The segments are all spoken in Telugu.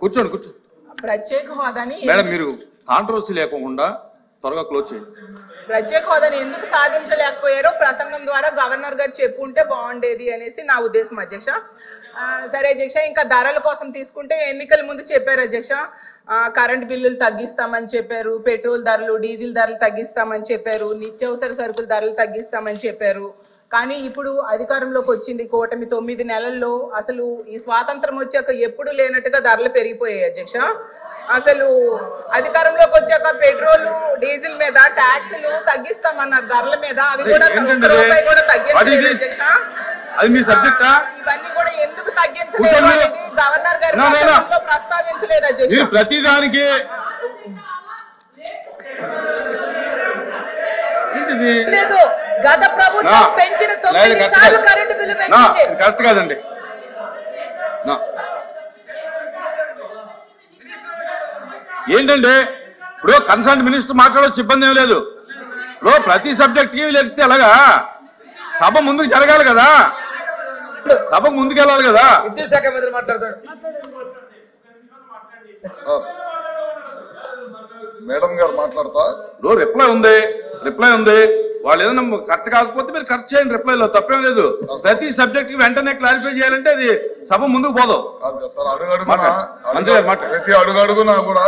కూర్చోండి కూర్చోండి. ప్రత్యేక హోదాని మేడం మీరు కాంట్రవర్సీ లేకుండా త్వరగా క్లోజ్ చేయండి. ప్రత్యేక హోదాని ఎందుకు సాధించలేకపోయారో ప్రసంగం ద్వారా గవర్నర్ గారు చెప్పుంటే బాగుండేది అనేసి నా ఉద్దేశం అధ్యక్ష. సరే అధ్యక్ష, ఇంకా ధరల కోసం తీసుకుంటే ఎన్నికల ముందు చెప్పారు అధ్యక్ష, కరెంట్ బిల్లులు తగ్గిస్తామని చెప్పారు, పెట్రోల్ ధరలు డీజిల్ ధరలు తగ్గిస్తామని చెప్పారు, నిత్యావసర సరుకుల ధరలు తగ్గిస్తామని చెప్పారు. కానీ ఇప్పుడు అధికారంలోకి వచ్చింది కూటమి 9 నెలల్లో అసలు ఈ స్వాతంత్రం వచ్చాక ఎప్పుడు లేనట్టుగా ధరలు పెరిగిపోయాయి అధ్యక్ష. అసలు అధికారంలోకి వచ్చాక పెట్రోల్ డీజిల్ మీద ట్యాక్సులు తగ్గిస్తామన్నారు, ధరల మీద అవి కూడా రూపాయి కూడా తగ్గించలేదు అధ్యక్ష. అది మీ సబ్జెక్టా? ఇవన్నీ కూడా ఎందుకు తగ్గించలేదు గవర్నర్ గారు ప్రస్తావించలేదు అధ్యక్ష. ప్రతిదానికి లేదు, గత ప్రభుత్వం పెంచిన 9 సార్లు కరెంటు బిల్లు పెంచింది. కరెక్ట్ కాదండి. ఏంటంటే ఇప్పుడు కన్సర్న్ మినిస్టర్ మాట్లాడవచ్చు, ఇబ్బంది ఏం లేదు. ఇప్పుడు ప్రతి సబ్జెక్ట్ కి లేకపోతే ఎలాగా? సభ ముందుకు జరగాలి కదా, సభ ముందుకు వెళ్ళాలి కదా. విద్యాశాఖ మంత్రి మాట్లాడతాడు. మేడం గారు మాట్లాడతా. ఇప్పుడు రిప్లై ఉంది, వాళ్ళు ఏదైనా కరెక్ట్ కాకపోతే మీరు కరెక్ట్ చేయండి, రిప్లైలో తప్పేం లేదు. ప్రతి సబ్జెక్ట్ కి వెంటనే క్లారిఫై చేయాలంటే అది సభ ముందుకు పోదు సార్. ప్రతి అడుగడుగునా కూడా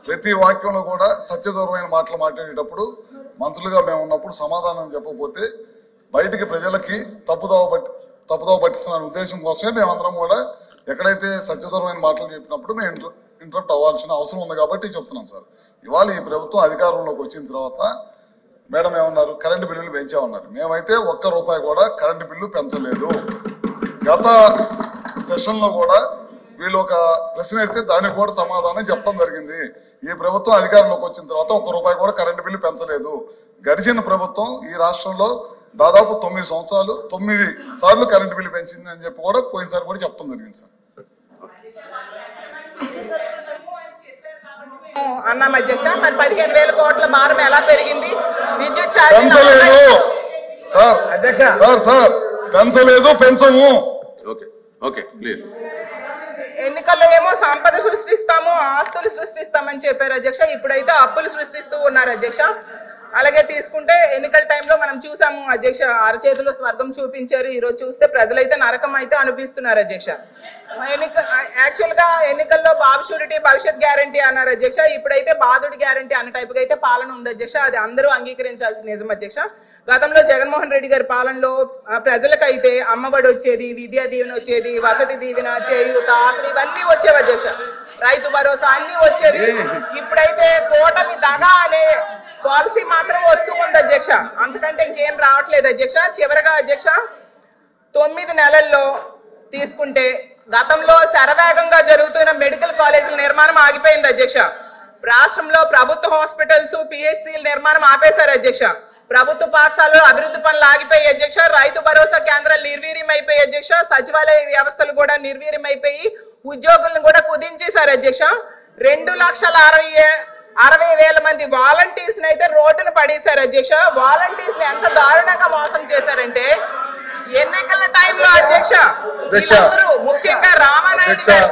ప్రతి వాక్యంలో కూడా సత్యదూరమైన మాటలు మాట్లాడేటప్పుడు మంత్రులుగా మేము ఉన్నప్పుడు సమాధానం చెప్పకపోతే బయటికి ప్రజలకి తప్పుదోవ పట్టిస్తున్న ఉద్దేశం కోసమే మేమందరం కూడా ఎక్కడైతే సత్యదూరమైన మాటలు చెప్పినప్పుడు మేము ఇంటరప్ట్ అవ్వాల్సిన అవసరం ఉంది కాబట్టి చెప్తున్నాం సార్. ఇవాళ ఈ ప్రభుత్వం అధికారంలోకి వచ్చిన తర్వాత మేడం ఏమన్నారు, కరెంటు బిల్లులు పెంచామన్నారు. మేమైతే ₹1 కూడా కరెంటు బిల్లు పెంచలేదు. గత సెషన్ లో కూడా వీళ్ళు ఒక ప్రశ్న వేస్తే దానికి కూడా సమాధానం చెప్పడం జరిగింది. ఈ ప్రభుత్వం అధికారంలోకి వచ్చిన తర్వాత ₹1 కూడా కరెంటు బిల్లు పెంచలేదు. గడిచిన ప్రభుత్వం ఈ రాష్ట్రంలో దాదాపు 9 సంవత్సరాలు 9 సార్లు కరెంటు బిల్లు పెంచింది అని చెప్పి కూడా పోయినసారి కూడా చెప్పడం జరిగింది సార్. అన్నాం అధ్యక్ష. మరి 15,000 కోట్ల భారం ఎలా పెరిగింది? విద్యుత్ పెంచలేదు సార్. సార్ పెంచలేదు, పెంచము. ఎన్నికల్లో ఏమో సంపద సృష్టిస్తాము, ఆస్తులు సృష్టిస్తామని చెప్పారు అధ్యక్ష. ఇప్పుడైతే అప్పులు సృష్టిస్తూ ఉన్నారు అధ్యక్ష. అలాగే తీసుకుంటే ఎన్నికల టైంలో మనం చూసాము అధ్యక్ష, అరచేతిలో స్వర్గం చూపించారు. ఈరోజు చూస్తే ప్రజలైతే నరకం అయితే అనిపిస్తున్నారు అధ్యక్ష. యాక్చువల్ గా ఎన్నికల్లో బాబు షూరిటీ భవిష్యత్ గ్యారంటీ అన్నారు అధ్యక్ష. ఇప్పుడైతే బాధుడి గ్యారంటీ అన్న టైప్ గా అయితే పాలన ఉంది అధ్యక్ష. అది అందరూ అంగీకరించాల్సిన నిజం అధ్యక్ష. గతంలో జగన్మోహన్ రెడ్డి గారి పాలనలో ప్రజలకైతే అమ్మఒడి వచ్చేది, విద్యా దీవెన వచ్చేది, వసతి దీవెన, చేయూత, అసలు ఇవన్నీ వచ్చేవి అధ్యక్ష. రైతు భరోసా అన్ని వచ్చేది. ఇప్పుడైతే కూటమి దగా అనే పాలసీ మాత్రం వస్తూ ఉంది అధ్యక్ష. అంతకంటే ఇంకేం రావట్లేదు అధ్యక్ష. చివరగా అధ్యక్ష, 9 నెలల్లో తీసుకుంటే గతంలో శరవేగంగా జరుగుతున్న మెడికల్ కాలేజీల నిర్మాణం ఆగిపోయింది అధ్యక్ష. రాష్ట్రంలో ప్రభుత్వ హాస్పిటల్స్, పిహెచ్సిల నిర్మాణం ఆపేశారు అధ్యక్ష. ప్రభుత్వ పాఠశాలలో అభివృద్ధి పనులు ఆగిపోయి అధ్యక్ష. రైతు భరోసా కేంద్రాలు నిర్వీర్యం అయిపోయి అధ్యక్ష. సచివాలయ వ్యవస్థలు కూడా నిర్వీర్యం అయిపోయి ఉద్యోగులను కూడా కుదించేశారు అధ్యక్ష. 2,60,000 మంది వాలంటీర్స్ అయితే రోడ్డును పడేశారు అధ్యక్ష. వాలంటీర్స్ ఎంత దారుణంగా మోసం చేశారంటే ఎన్నికల టైంలో అధ్యక్ష వీళ్ళందరూ ముఖ్యంగా రామానాయుడు గారు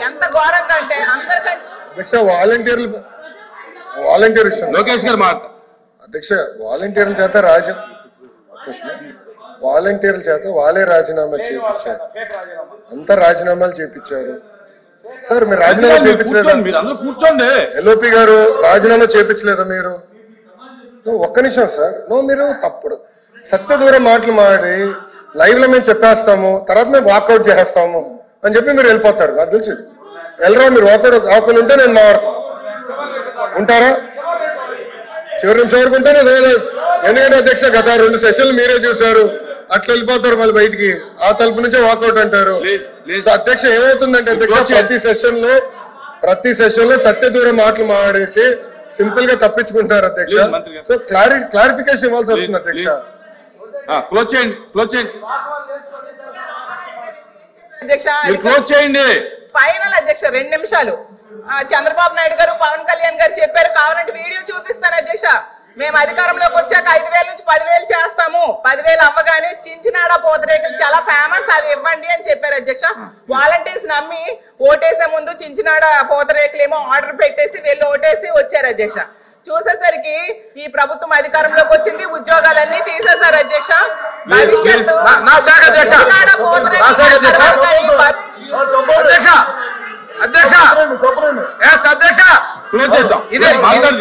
ఎంత ఘోరంగా అంటే అందరికంటే వాలంటీర్ లోకేష్ గారు మాట అధ్యక్ష, వాలంటీర్ల చేత వాళ్ళే రాజీనామా చేయించారు. అంతా రాజీనామాలు చేయించారు సార్. మీరు రాజీనామా చేయించలేదా? కూర్చోండి. ఎల్ఓపి గారు రాజీనామా చేయించలేదా మీరు? ఒక్క నిమిషం సార్. మీరు తప్పుడు సత్యదూరం మాటలు మాడి లైవ్ లో మేము చెప్పేస్తాము, తర్వాత మేము వాకౌట్ చేసేస్తాము అని చెప్పి మీరు వెళ్ళిపోతారు. నాకు తెలుసు. వెళ్ళరా మీరు వాకౌట్ ఆకులు ఉంటే నేను మాట్లాడతాను. ఉంటారా? చివరి నిమిషం వరకు ఉంటేనే ఎందుకంటే అధ్యక్ష గత 2 సెషన్లు మీరే చూశారు. అట్లా వెళ్ళిపోతారు మళ్ళీ బయటికి, ఆ తలుపు నుంచే వాకౌట్ అంటారు. అధ్యక్ష ఏమవుతుందంటే అధ్యక్ష ప్రతి సెషన్ లో సత్యదూరం మాటలు మాడేసి సింపుల్ గా తప్పించుకుంటారు అధ్యక్ష. సో క్లారిఫికేషన్ ఇవ్వాల్సి వస్తుంది అధ్యక్ష. ఫైనల్ అధ్యక్ష 2 నిమిషాలు. చంద్రబాబు నాయుడు గారు, పవన్ కళ్యాణ్ గారు చెప్పారు, కావాలంటే వీడియో చూపిస్తాను అధ్యక్ష. మేము అధికారంలోకి వచ్చాక 5,000 నుంచి 10,000 చేస్తాము, 10,000 అవ్వగానే చించినాడ పూతరేకులు చాలా ఫేమస్, అది ఇవ్వండి అని చెప్పారు అధ్యక్ష. వాలంటీర్స్ నమ్మి ఓటేసే ముందు చించినాడ పూతరేకులు ఏమో ఆర్డర్ పెట్టేసి వీళ్ళు ఓటేసి వచ్చారు అధ్యక్ష. చూసేసరికి ఈ ప్రభుత్వం అధికారంలోకి వచ్చింది, ఉద్యోగాలన్నీ తీసేశారు అధ్యక్ష. భవిష్యత్తు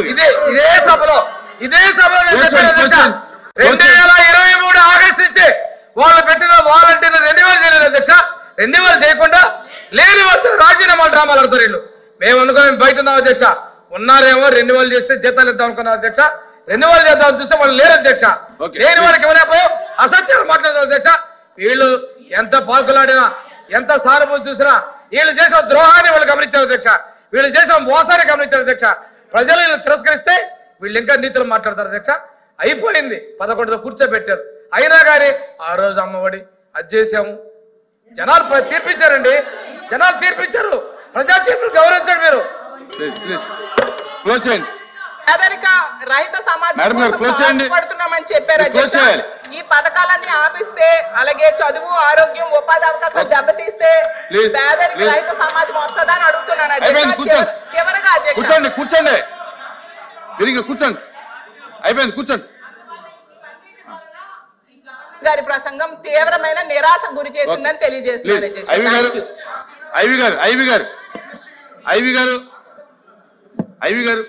ఇదే సభలో 2023 ఆగస్టు నుంచి వాళ్ళు పెట్టిన వాలంటీర్లు రెన్యువల్ చేయలేదు అధ్యక్ష. రెన్యువల్ చేయకుండా లేని వచ్చి రాజీనామాలు డ్రామాలు ఆడతారు వీళ్ళు. మేము అనుకున్నాం బయట ఉన్నాం అధ్యక్ష, ఉన్నారేమో రెన్యువల్ చేస్తే జీతాలు ఇద్దాం అనుకున్నాం అధ్యక్ష. రెన్యువల్ చేద్దాం చూస్తే వాళ్ళు లేరు అధ్యక్ష. లేని వాళ్ళకి ఇవ్వలేకపోయాం, అసత్యాలు మాట్లాడతారు అధ్యక్ష. వీళ్ళు ఎంత పాల్గొలాడినా ఎంత సానుభూతి చూసినా వీళ్ళు చేసిన ద్రోహాన్ని వాళ్ళు గమనించారు అధ్యక్ష, వీళ్ళు చేసిన మోసాన్ని గమనించారు అధ్యక్ష. ప్రజలు వీళ్ళు తిరస్కరిస్తే వీళ్ళు ఇంకా నీతులు మాట్లాడతారు అధ్యక్ష. అయిపోయింది, 11తో కూర్చోబెట్టారు. అయినా కానీ ఆ రోజు అమ్మఒడి అది చేసాము, జనాలు తీర్పించారండి, జనాలు తీర్పించారు. ప్రజా తీర్పులు గౌరవించండి మీరు. పేదరిక రహిత సమాజం పడుతున్నామని చెప్పారు అధ్యక్ష. ఈ పథకాలన్నీ ఆపిస్తే, అలాగే చదువు, ఆరోగ్యం, ఉపాధి అవకాశాలు దెబ్బతీస్తే పేదరిక రహిత సమాజం వస్తుందా అని అడుగుతున్నాను అధ్యక్ష. చివరగా అధ్యక్ష కూర్చోండి, కూర్చోండి, అయిపోయింది, కూర్చోండి. గారి ప్రసంగం తీవ్రమైన నిరాశకు గురి చేసిందని తెలియజేస్తున్నారు అధ్యక్ష. ఐవి గారు